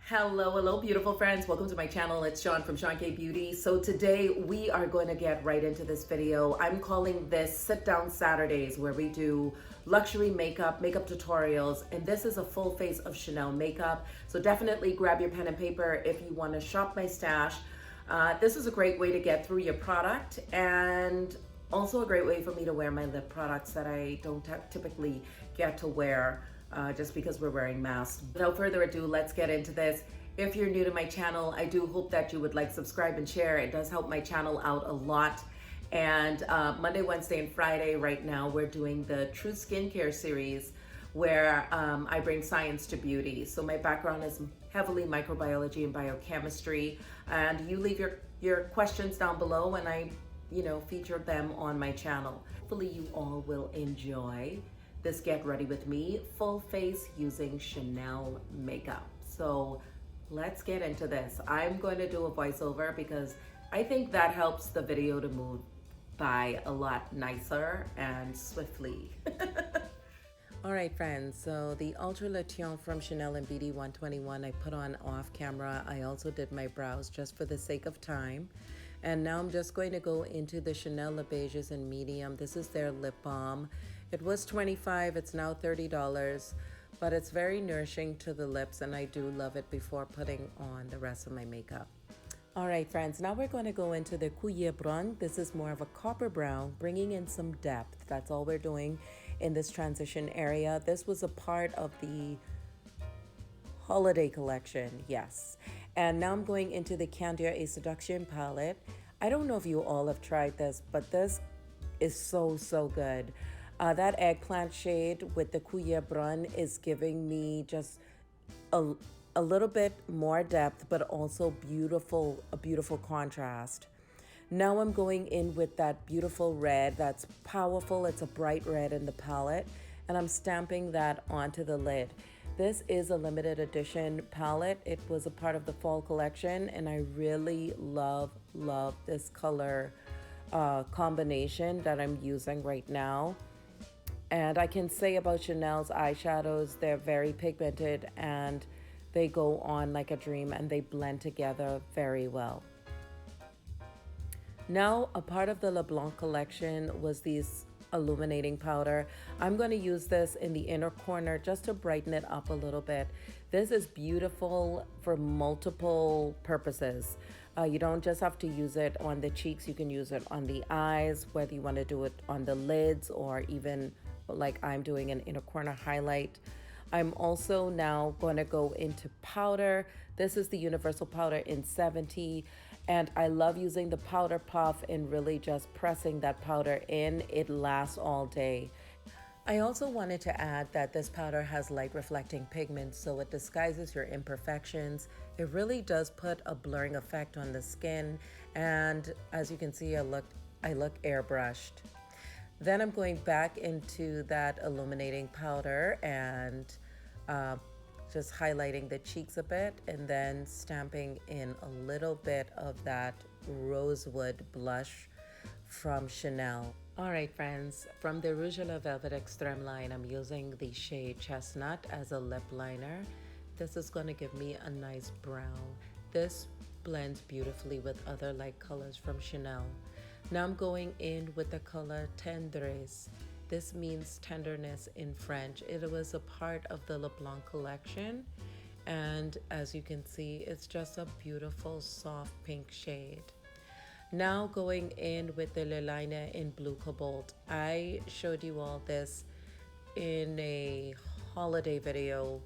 Hello, beautiful friends. Welcome to my channel. It's Sean from Seankbeauty. So today we are going to get right into this video. I'm calling this Sit Down Saturdays, where we do luxury makeup tutorials. And this is a full face of Chanel makeup. So definitely grab your pen and paper if you want to shop my stash. This is a great way to get through your product, and also a great way for me to wear my lip products that I don't typically get to wear just because we're wearing masks. Without further ado, let's get into this. If you're new to my channel, I do hope that you would like, subscribe, and share. It does help my channel out a lot. And Monday, Wednesday, and Friday right now, we're doing the True Skincare series where I bring science to beauty. So my background is heavily microbiology and biochemistry. And you leave your questions down below and I feature them on my channel. Hopefully you all will enjoy this Get Ready With Me full face using Chanel makeup. So let's get into this. I'm going to do a voiceover because I think that helps the video to move by a lot nicer and swiftly. All right, friends, so the Ultra Le Teint from Chanel and BD 121 I put on off camera. I also did my brows just for the sake of time. And now I'm just going to go into the Chanel Le Beiges in medium. This is their lip balm. It was $25, it's now $30, but it's very nourishing to the lips and I do love it before putting on the rest of my makeup. All right, friends, now we're going to go into the Cuir Brun. This is more of a copper brown, bringing in some depth. That's all we're doing in this transition area. This was a part of the holiday collection, yes. And now I'm going into the Candeur A Seduction palette. I don't know if you all have tried this, but this is so good. That eggplant shade with the Cuir Brun is giving me just a little bit more depth, but also a beautiful contrast. Now I'm going in with that beautiful red that's powerful. It's a bright red in the palette, and I'm stamping that onto the lid. This is a limited edition palette. It was a part of the fall collection, and I really love this color combination that I'm using right now. And I can say about Chanel's eyeshadows, they're very pigmented and they go on like a dream and they blend together very well. Now, a part of the Leblanc collection was these illuminating powder. I'm going to use this in the inner corner just to brighten it up a little bit. This is beautiful for multiple purposes. You don't just have to use it on the cheeks, you can use it on the eyes, whether you want to do it on the lids or even like I'm doing an inner corner highlight. I'm also now going to go into powder. This is the Universal Powder in 70, and I love using the powder puff and really just pressing that powder in. It lasts all day. I also wanted to add that this powder has light reflecting pigment, so it disguises your imperfections. It really does put a blurring effect on the skin, and as you can see, I look airbrushed. Then I'm going back into that illuminating powder and just highlighting the cheeks a bit and then stamping in a little bit of that rosewood blush from Chanel. All right, friends, from the Rouge à la Velvet Extreme line, I'm using the shade Chestnut as a lip liner. This is going to give me a nice brown. This blends beautifully with other light colors from Chanel. Now I'm going in with the color Tendresse. This means tenderness in French. It was a part of the Leblanc collection. And as you can see, it's just a beautiful soft pink shade. Now going in with the Le Liner in Blue Cobalt. I showed you all this in a holiday video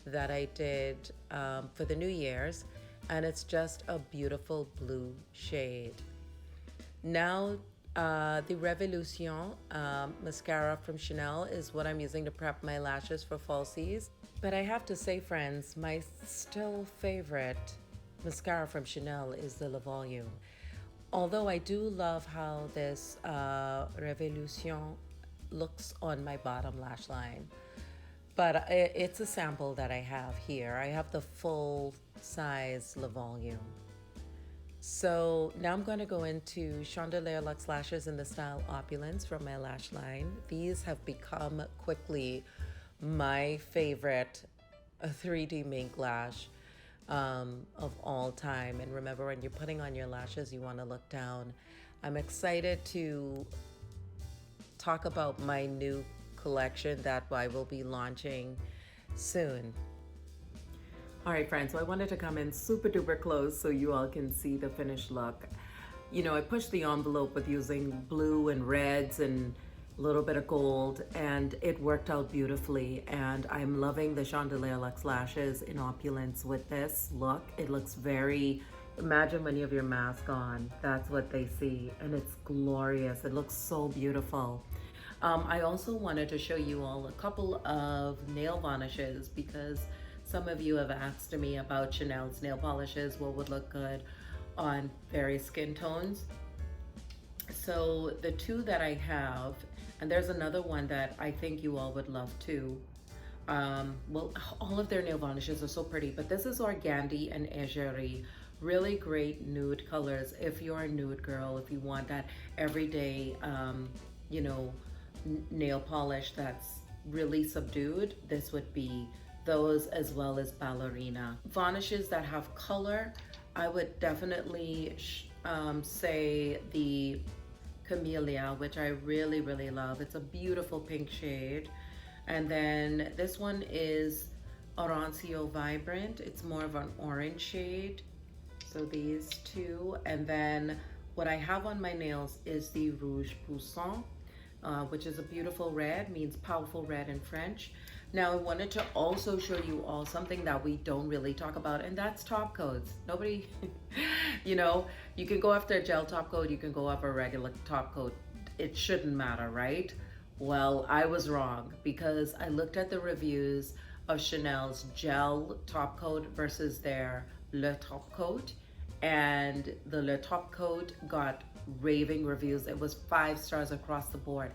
that I did for the New Year's. And it's just a beautiful blue shade. Now, the Revolution mascara from Chanel is what I'm using to prep my lashes for falsies. But I have to say, friends, my still favorite mascara from Chanel is the Le Volume. Although I do love how this Revolution looks on my bottom lash line. But it's a sample that I have here. I have the full size Le Volume. So now I'm going to go into Chandelier Luxe Lashes in the style Opulence from my lash line. These have become quickly my favorite 3D mink lash. of all time. And remember, when you're putting on your lashes, you want to look down. I'm excited to talk about my new collection that I will be launching soon. All right, friends, so I wanted to come in super duper close so you all can see the finished look. You know, I pushed the envelope with using blue and reds and a little bit of gold, and it worked out beautifully. And I'm loving the Chandelier Luxe lashes in opulence with this look. It looks very, imagine when you have your mask on, that's what they see, and it's glorious. It looks so beautiful. I also wanted to show you all a couple of nail varnishes because some of you have asked me about Chanel's nail polishes, what would look good on various skin tones. So the two that I have, and there's another one that I think you all would love too. Well, all of their nail varnishes are so pretty, but this is Organdie and Egeri. Really great nude colors if you're a nude girl, if you want that everyday, you know, nail polish that's really subdued, this would be those, as well as ballerina. Varnishes that have color, I would definitely say the Camellia, which I really, really love. It's a beautiful pink shade. And then this one is Orancio Vibrant. It's more of an orange shade. So these two. And then what I have on my nails is the Rouge Poussin, which is a beautiful red, means powerful red in French. Now I wanted to also show you all something that we don't really talk about, and that's top coats. Nobody, you know, you can go after a gel top coat, you can go after a regular top coat. It shouldn't matter, right? Well, I was wrong because I looked at the reviews of Chanel's gel top coat versus their Le Top Coat, and the Le Top Coat got raving reviews. It was 5 stars across the board.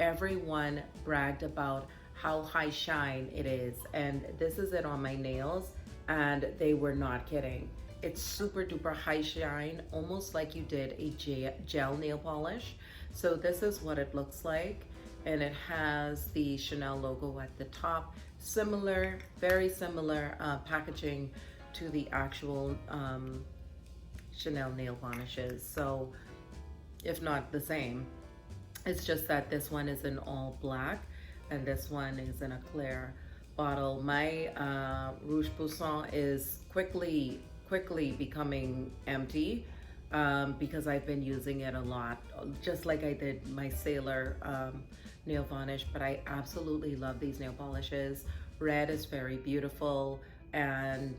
Everyone bragged about how high shine it is, and this is it on my nails, and they were not kidding. It's super duper high shine, almost like you did a gel nail polish. So this is what it looks like, and it has the Chanel logo at the top. Similar, very similar packaging to the actual Chanel nail varnishes, so if not the same. It's just that this one is in all black and this one is in a clear bottle. My Rouge Poussin is quickly becoming empty because I've been using it a lot, just like I did my Sailor nail varnish. But I absolutely love these nail polishes. Red is very beautiful, and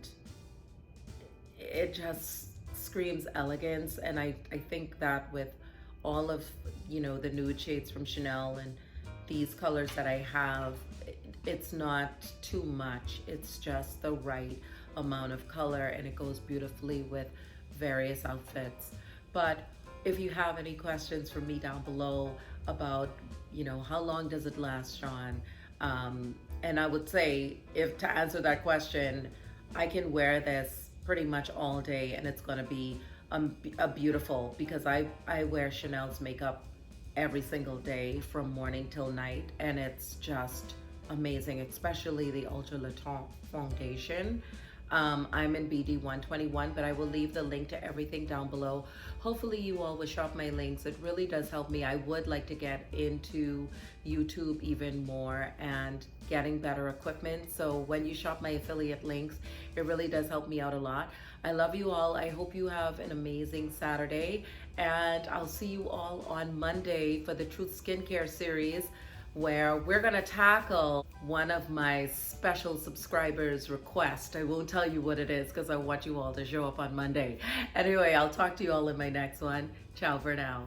it just screams elegance. And I think that with all of, you know, the nude shades from Chanel and these colors that I have, it's not too much. It's just the right amount of color, and it goes beautifully with various outfits. But if you have any questions for me down below about, you know, how long does it last, Sean? And I would say, if to answer that question, I can wear this pretty much all day and it's gonna be a beautiful, because I wear Chanel's makeup every single day from morning till night, and it's just amazing, especially the Ultra Le Temps foundation. I'm in BD 121, but I will leave the link to everything down below. Hopefully you all will shop my links. It really does help me. I would like to get into YouTube even more and getting better equipment. So when you shop my affiliate links, it really does help me out a lot. I love you all. I hope you have an amazing Saturday, and I'll see you all on Monday for the Truth Skincare series, where we're gonna tackle one of my special subscribers' requests. I won't tell you what it is because I want you all to show up on Monday. Anyway, I'll talk to you all in my next one. Ciao for now.